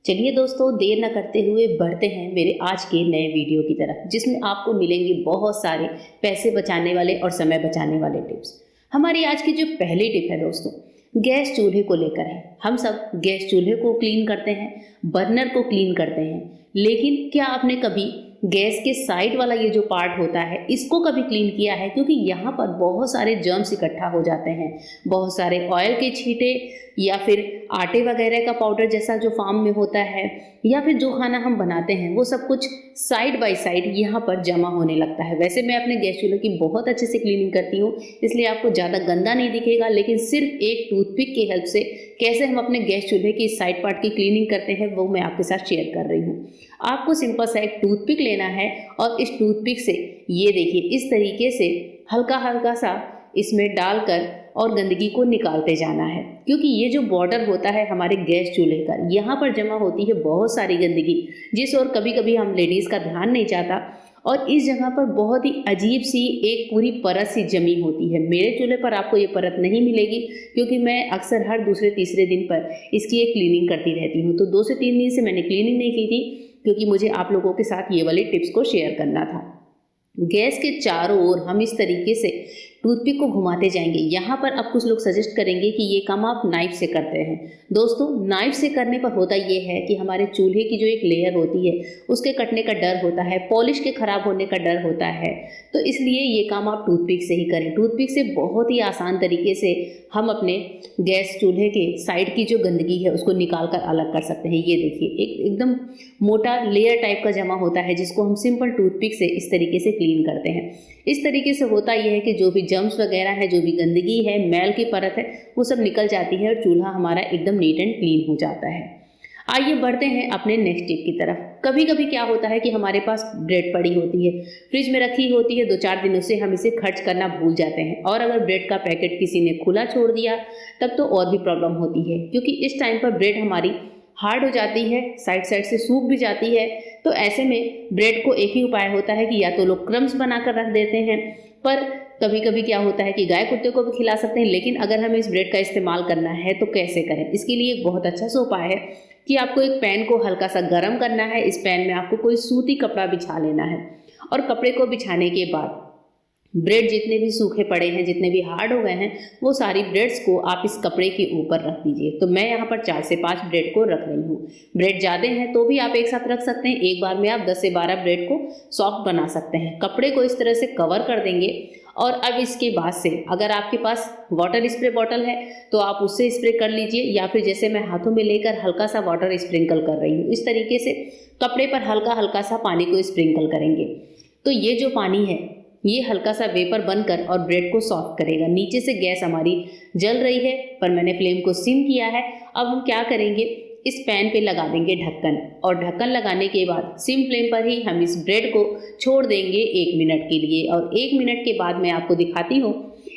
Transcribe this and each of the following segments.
चलिए दोस्तों, देर न करते हुए बढ़ते हैं मेरे आज के नए वीडियो की तरफ, जिसमें आपको मिलेंगे बहुत सारे पैसे बचाने वाले और समय बचाने वाले टिप्स। हमारी आज की जो पहली टिप है दोस्तों, गैस चूल्हे को लेकर है। हम सब गैस चूल्हे को क्लीन करते हैं, बर्नर को क्लीन करते हैं, लेकिन क्या आपने कभी गैस के साइड वाला ये जो पार्ट होता है इसको कभी क्लीन किया है? क्योंकि यहाँ पर बहुत सारे जर्म्स इकट्ठा हो जाते हैं, बहुत सारे ऑयल के छींटे या फिर आटे वगैरह का पाउडर जैसा जो फार्म में होता है, या फिर जो खाना हम बनाते हैं वो सब कुछ साइड बाय साइड यहाँ पर जमा होने लगता है। वैसे मैं अपने गैस चूल्हे की बहुत अच्छे से क्लीनिंग करती हूँ, इसलिए आपको ज़्यादा गंदा नहीं दिखेगा, लेकिन सिर्फ एक टूथपिक की हेल्प से कैसे हम अपने गैस चूल्हे की साइड पार्ट की क्लीनिंग करते हैं वो मैं आपके साथ शेयर कर रही हूँ। आपको सिंपल सा एक टूथपिक लेना है और इस टूथपिक से ये देखिए इस तरीके से हल्का हल्का सा इसमें डालकर और गंदगी को निकालते जाना है, क्योंकि ये जो बॉर्डर होता है हमारे गैस चूल्हे का, यहाँ पर जमा होती है बहुत सारी गंदगी, जिस और कभी कभी हम लेडीज़ का ध्यान नहीं जाता, और इस जगह पर बहुत ही अजीब सी एक पूरी परत सी जमी होती है। मेरे चूल्हे पर आपको ये परत नहीं मिलेगी, क्योंकि मैं अक्सर हर दूसरे तीसरे दिन पर इसकी एक क्लीनिंग करती रहती हूँ। तो 2 से 3 दिन से मैंने क्लीनिंग नहीं की थी, क्योंकि मुझे आप लोगों के साथ ये वाली टिप्स को शेयर करना था। गैस के चारों ओर हम इस तरीके से टूथपिक को घुमाते जाएंगे। यहाँ पर अब कुछ लोग सजेस्ट करेंगे कि ये काम आप नाइफ से करते हैं। दोस्तों, नाइफ से करने पर होता ये है कि हमारे चूल्हे की जो एक लेयर होती है उसके कटने का डर होता है, पॉलिश के खराब होने का डर होता है, तो इसलिए ये काम आप टूथपिक से ही करें। टूथपिक से बहुत ही आसान तरीके से हम अपने गैस चूल्हे के साइड की जो गंदगी है उसको निकाल कर अलग कर सकते हैं। ये देखिए एकदम मोटा लेयर टाइप का जमा होता है, जिसको हम सिंपल टूथपिक से इस तरीके से क्लीन करते हैं। इस तरीके से होता यह है कि जो भी जर्म्स वगैरह है, जो भी गंदगी है, मैल की परत है, वो सब निकल जाती है और चूल्हा हमारा एकदम नीट एंड क्लीन हो जाता है। आइए बढ़ते हैं अपने नेक्स्ट टिप की तरफ। कभी कभी क्या होता है कि हमारे पास ब्रेड पड़ी होती है, फ्रिज में रखी होती है, 2-4 दिनों से हम इसे खर्च करना भूल जाते हैं, और अगर ब्रेड का पैकेट किसी ने खुला छोड़ दिया तब तो और भी प्रॉब्लम होती है, क्योंकि इस टाइम पर ब्रेड हमारी हार्ड हो जाती है, साइड साइड से सूख भी जाती है। तो ऐसे में ब्रेड को एक ही उपाय होता है कि या तो लोग क्रम्स बनाकर रख देते हैं, पर कभी कभी क्या होता है कि गाय कुत्ते को भी खिला सकते हैं, लेकिन अगर हमें इस ब्रेड का इस्तेमाल करना है तो कैसे करें? इसके लिए एक बहुत अच्छा सा उपाय है कि आपको एक पैन को हल्का सा गर्म करना है। इस पैन में आपको कोई सूती कपड़ा बिछा लेना है, और कपड़े को बिछाने के बाद ब्रेड जितने भी सूखे पड़े हैं, जितने भी हार्ड हो गए हैं, वो सारी ब्रेड्स को आप इस कपड़े के ऊपर रख दीजिए। तो मैं यहाँ पर 4 से 5 ब्रेड को रख रही हूँ। ब्रेड ज़्यादा हैं तो भी आप एक साथ रख सकते हैं, एक बार में आप 10 से 12 ब्रेड को सॉफ्ट बना सकते हैं। कपड़े को इस तरह से कवर कर देंगे, और अब इसके बाद से अगर आपके पास वाटर स्प्रे बॉटल है तो आप उससे स्प्रे कर लीजिए, या फिर जैसे मैं हाथों में लेकर हल्का सा वाटर स्प्रिंकल कर रही हूँ, इस तरीके से कपड़े पर हल्का हल्का सा पानी को स्प्रिंकल करेंगे। तो ये जो पानी है ये हल्का सा वेपर बनकर और ब्रेड को सॉफ्ट करेगा। नीचे से गैस हमारी जल रही है, पर मैंने फ्लेम को सिम किया है। अब हम क्या करेंगे, इस पैन पे लगा देंगे ढक्कन, और ढक्कन लगाने के बाद सिम फ्लेम पर ही हम इस ब्रेड को छोड़ देंगे 1 मिनट के लिए। और 1 मिनट के बाद मैं आपको दिखाती हूँ।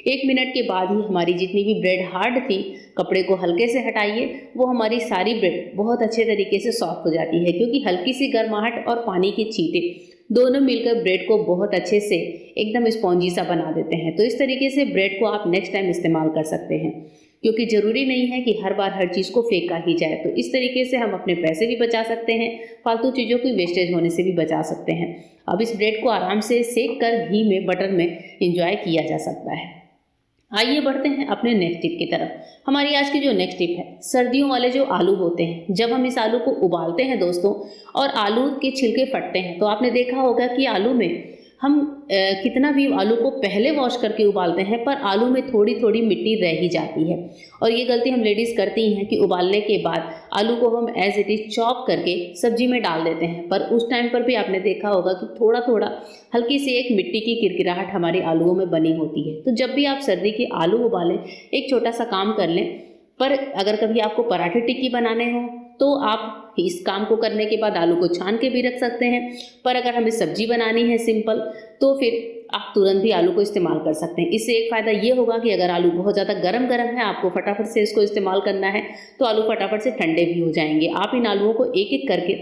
1 मिनट के बाद ही हमारी जितनी भी ब्रेड हार्ड थी, कपड़े को हल्के से हटाइए, वो हमारी सारी ब्रेड बहुत अच्छे तरीके से सॉफ्ट हो जाती है, क्योंकि हल्की सी गर्माहट और पानी के छींटे दोनों मिलकर ब्रेड को बहुत अच्छे से एकदम स्पॉन्जी सा बना देते हैं। तो इस तरीके से ब्रेड को आप नेक्स्ट टाइम इस्तेमाल कर सकते हैं, क्योंकि ज़रूरी नहीं है कि हर बार हर चीज़ को फेंका ही जाए। तो इस तरीके से हम अपने पैसे भी बचा सकते हैं, फालतू चीज़ों की वेस्टेज होने से भी बचा सकते हैं। अब इस ब्रेड को आराम से सेक कर घी में, बटर में इंजॉय किया जा सकता है। आइए बढ़ते हैं अपने नेक्स्ट टिप की तरफ। हमारी आज की जो नेक्स्ट टिप है, सर्दियों वाले जो आलू होते हैं, जब हम इस आलू को उबालते हैं दोस्तों, और आलू के छिलके फटते हैं, तो आपने देखा होगा कि आलू में हम कितना भी आलू को पहले वॉश करके उबालते हैं, पर आलू में थोड़ी थोड़ी मिट्टी रह ही जाती है। और ये गलती हम लेडीज़ करती हैं कि उबालने के बाद आलू को हम एज इट इज़ चॉप करके सब्जी में डाल देते हैं, पर उस टाइम पर भी आपने देखा होगा कि थोड़ा थोड़ा हल्की सी एक मिट्टी की किरकिराहट हमारे आलूओं में बनी होती है। तो जब भी आप सर्दी के आलू उबालें, एक छोटा सा काम कर लें। पर अगर कभी आपको पराठे टिक्की बनाने हो तो आप इस काम को करने के बाद आलू को छान के भी रख सकते हैं, पर अगर हमें सब्जी बनानी है सिंपल, तो फिर आप तुरंत भी आलू को इस्तेमाल कर सकते हैं। इससे एक फ़ायदा ये होगा कि अगर आलू बहुत ज़्यादा गरम है, आपको फटाफट से इसको इस्तेमाल करना है, तो आलू फटाफट से ठंडे भी हो जाएंगे। आप इन आलूओं को एक एक करके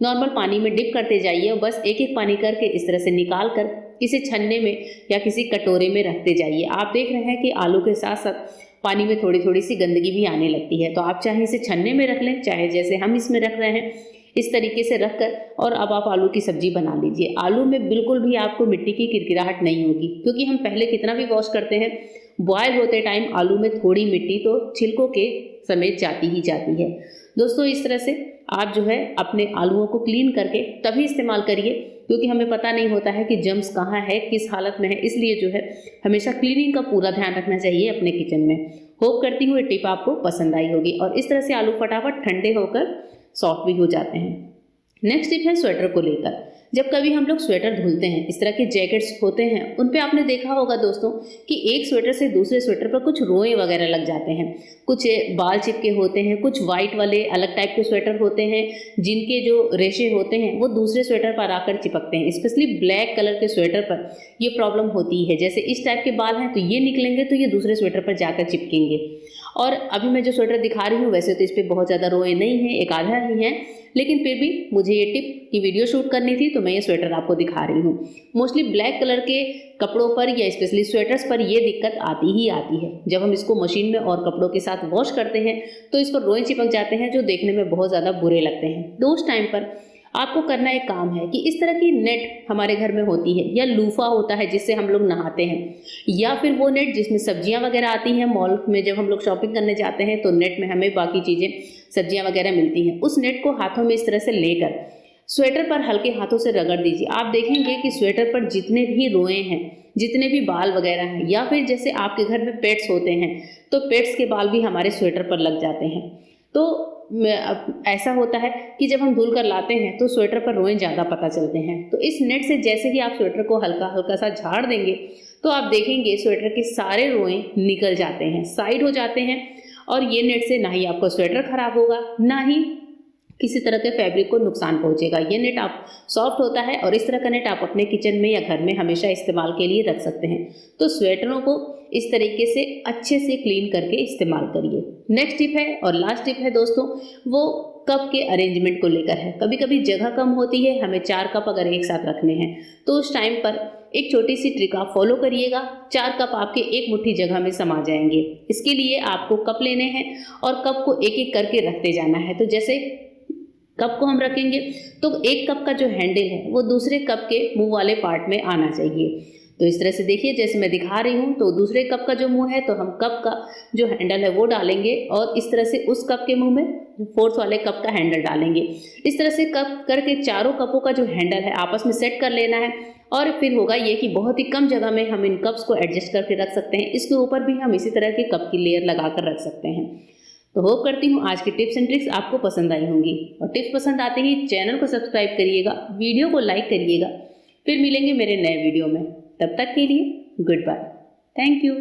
नॉर्मल पानी में डिप करते जाइए, और बस एक एक पानी करके इस तरह से निकाल कर किसी छन्ने में या किसी कटोरे में रखते जाइए। आप देख रहे हैं कि आलू के साथ साथ पानी में थोड़ी थोड़ी सी गंदगी भी आने लगती है। तो आप चाहे इसे छन्ने में रख लें, चाहे जैसे हम इसमें रख रहे हैं इस तरीके से रख कर, और अब आप आलू की सब्जी बना लीजिए। आलू में बिल्कुल भी आपको मिट्टी की किरकिराहट नहीं होगी, क्योंकि हम पहले कितना भी वॉश करते हैं, बॉयल होते टाइम आलू में थोड़ी मिट्टी तो छिलकों के समेत जाती ही जाती है। दोस्तों इस तरह से आप जो है अपने आलूओं को क्लीन करके तभी इस्तेमाल करिए, क्योंकि हमें पता नहीं होता है कि जर्म्स कहाँ है, किस हालत में है, इसलिए जो है हमेशा क्लीनिंग का पूरा ध्यान रखना चाहिए अपने किचन में। होप करती हूँ ये टिप आपको पसंद आई होगी, और इस तरह से आलू फटाफट ठंडे होकर सॉफ्ट भी हो जाते हैं। नेक्स्ट टिप है स्वेटर को लेकर। जब कभी हम लोग स्वेटर धुलते हैं, इस तरह के जैकेट्स होते हैं, उन पे आपने देखा होगा दोस्तों कि एक स्वेटर से दूसरे स्वेटर पर कुछ रोएं वगैरह लग जाते हैं, कुछ बाल चिपके होते हैं, कुछ वाइट वाले अलग टाइप के स्वेटर होते हैं जिनके जो रेशे होते हैं वो दूसरे स्वेटर पर आकर चिपकते हैं। स्पेशली ब्लैक कलर के स्वेटर पर ये प्रॉब्लम होती है। जैसे इस टाइप के बाल हैं तो ये निकलेंगे तो ये दूसरे स्वेटर पर जाकर चिपकेंगे। और अभी मैं जो स्वेटर दिखा रही हूँ वैसे तो इस पर बहुत ज़्यादा रोएं नहीं हैं, एक आधा ही हैं, लेकिन फिर भी मुझे ये टिप की वीडियो शूट करनी थी तो मैं ये स्वेटर आपको दिखा रही हूँ। मोस्टली ब्लैक कलर के कपड़ों पर या स्पेशली स्वेटर्स पर ये दिक्कत आती ही आती है। जब हम इसको मशीन में और कपड़ों के साथ वॉश करते हैं तो इस पर रोएं चिपक जाते हैं जो देखने में बहुत ज़्यादा बुरे लगते हैं। तो उस टाइम पर आपको करना एक काम है कि इस तरह की नेट हमारे घर में होती है, या लूफा होता है जिससे हम लोग नहाते हैं, या फिर वो नेट जिसमें सब्जियां वगैरह आती हैं। मॉल में जब हम लोग शॉपिंग करने जाते हैं तो नेट में हमें बाकी चीज़ें सब्जियां वगैरह मिलती हैं। उस नेट को हाथों में इस तरह से लेकर स्वेटर पर हल्के हाथों से रगड़ दीजिए। आप देखेंगे कि स्वेटर पर जितने भी रोएं हैं, जितने भी बाल वगैरह हैं, या फिर जैसे आपके घर में पेट्स होते हैं तो पेट्स के बाल भी हमारे स्वेटर पर लग जाते हैं। तो ऐसा होता है कि जब हम धुल कर लाते हैं तो स्वेटर पर रोएं ज़्यादा पता चलते हैं। तो इस नेट से जैसे ही आप स्वेटर को हल्का हल्का सा झाड़ देंगे तो आप देखेंगे स्वेटर के सारे रोएं निकल जाते हैं, साइड हो जाते हैं। और ये नेट से ना ही आपका स्वेटर खराब होगा, ना ही किसी तरह के फैब्रिक को नुकसान पहुंचेगा। ये नेट आप सॉफ्ट होता है और इस तरह का नेट आप अपने किचन में या घर में हमेशा इस्तेमाल के लिए रख सकते हैं। तो स्वेटरों को इस तरीके से अच्छे से क्लीन करके इस्तेमाल करिए। नेक्स्ट टिप है और लास्ट टिप है दोस्तों, वो कप के अरेंजमेंट को लेकर है। कभी कभी जगह कम होती है, हमें 4 कप अगर एक साथ रखने हैं तो उस टाइम पर एक छोटी सी ट्रिक आप फॉलो करिएगा। 4 कप आपके एक मुट्ठी जगह में समा जाएंगे। इसके लिए आपको कप लेने हैं और कप को एक एक करके रखते जाना है। तो जैसे कप को हम रखेंगे तो एक कप का जो हैंडल है वो दूसरे कप के मुंह वाले पार्ट में आना चाहिए। तो इस तरह से देखिए जैसे मैं दिखा रही हूँ, तो दूसरे कप का जो मुंह है तो हम कप का जो हैंडल है वो डालेंगे और इस तरह से उस कप के मुंह में फोर्थ वाले कप का हैंडल डालेंगे। इस तरह से कप करके चारों कपों का जो हैंडल है आपस में सेट कर लेना है। और फिर होगा ये कि बहुत ही कम जगह में हम इन कप्स को एडजस्ट करके रख सकते हैं। इसके ऊपर भी हम इसी तरह के कप की लेयर लगा कर रख सकते हैं। तो होप करती हूँ आज की टिप्स एंड ट्रिक्स आपको पसंद आई होंगी, और टिप्स पसंद आते ही चैनल को सब्सक्राइब करिएगा, वीडियो को लाइक करिएगा। फिर मिलेंगे मेरे नए वीडियो में, तब तक के लिए गुड बाय, थैंक यू।